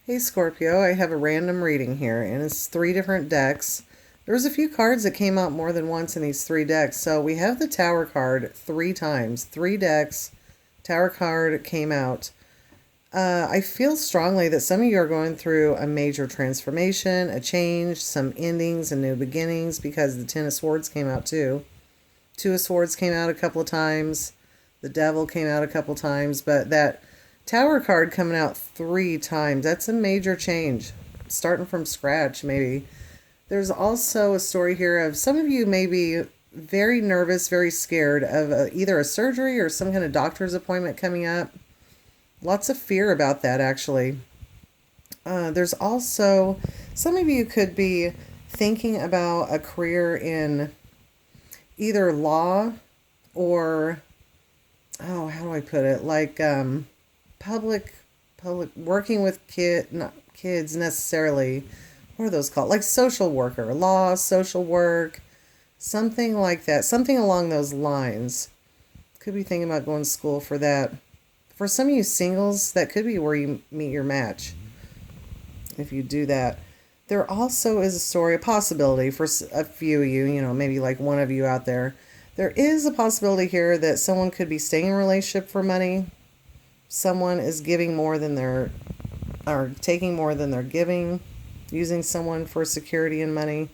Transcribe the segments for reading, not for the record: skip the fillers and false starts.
Hey Scorpio, I have a random reading here, and it's three different decks. There's a few cards that came out more than once in these three decks. So we have the Tower card three times, three decks. Tower card came out. I feel strongly that some of you are going through a major transformation, a change, some endings and new beginnings, because the Ten of Swords came out too. Two of Swords came out a couple of times. The Devil came out a couple of times, but that Tower card coming out three times, that's a major change. Starting from scratch, maybe. There's also a story here of some of you may be very nervous, very scared of either a surgery or some kind of doctor's appointment coming up. Lots of fear about that, actually. There's also, some of you could be thinking about a career in either law or, oh, how do I put it? Like public, working with not kids necessarily. What are those called? Like social worker, law, social work, something like that. Something along those lines. Could be thinking about going to school for that. For some of you singles, that could be where you meet your match. If you do that. There also is a story, a possibility for a few of you, maybe like one of you out there. There is a possibility here that someone could be staying in a relationship for money. Someone is giving more than or taking more than they're giving, using someone for security and money.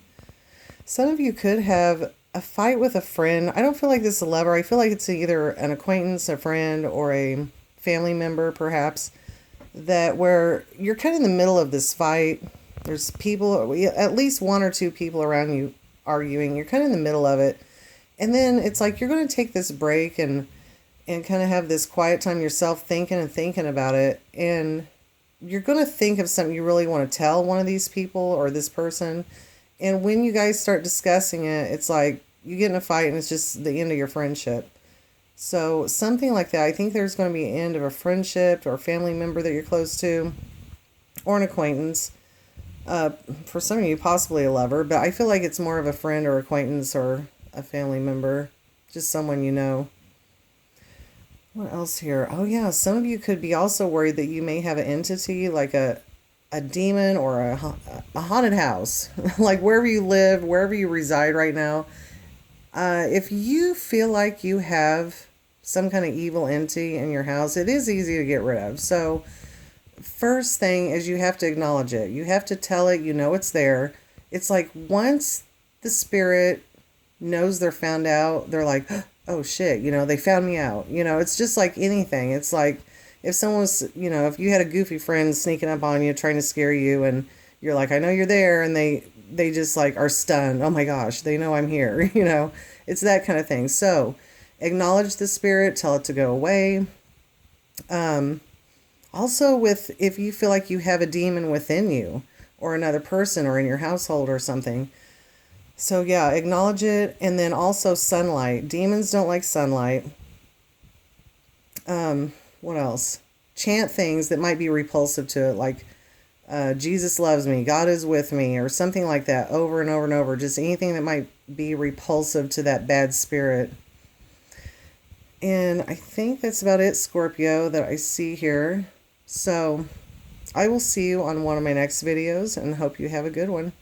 Some of you could have a fight with a friend. I don't feel like this is a lover. I feel like it's either an acquaintance, a friend, or a family member, perhaps, that where you're kind of in the middle of this fight. There's people, at least one or two people around you arguing. You're kind of in the middle of it. And then it's like you're going to take this break and kind of have this quiet time yourself thinking about it. And you're going to think of something you really want to tell one of these people or this person. And when you guys start discussing it, it's like you get in a fight and it's just the end of your friendship. So something like that. I think there's going to be an end of a friendship or a family member that you're close to or an acquaintance. For some of you, possibly a lover, but I feel like it's more of a friend or acquaintance or a family member, just someone you know. What else here? Oh yeah, some of you could be also worried that you may have an entity like a demon or a haunted house, like wherever you live, wherever you reside right now. If you feel like you have some kind of evil entity in your house, it is easy to get rid of. So first thing is you have to acknowledge it. You have to tell it, it's there. It's like once the spirit knows they're found out, they're like, oh shit, they found me out. It's just like anything. It's like if someone was, if you had a goofy friend sneaking up on you, trying to scare you, and you're like, I know you're there, and they just like are stunned. Oh my gosh, they know I'm here. It's that kind of thing. So acknowledge the spirit, tell it to go away. Also, if you feel like you have a demon within you or another person or in your household or something. So yeah, acknowledge it. And then also sunlight. Demons don't like sunlight. What else? Chant things that might be repulsive to it, like Jesus loves me, God is with me, or something like that over and over and over. Just anything that might be repulsive to that bad spirit. And I think that's about it, Scorpio, that I see here. So I will see you on one of my next videos and hope you have a good one.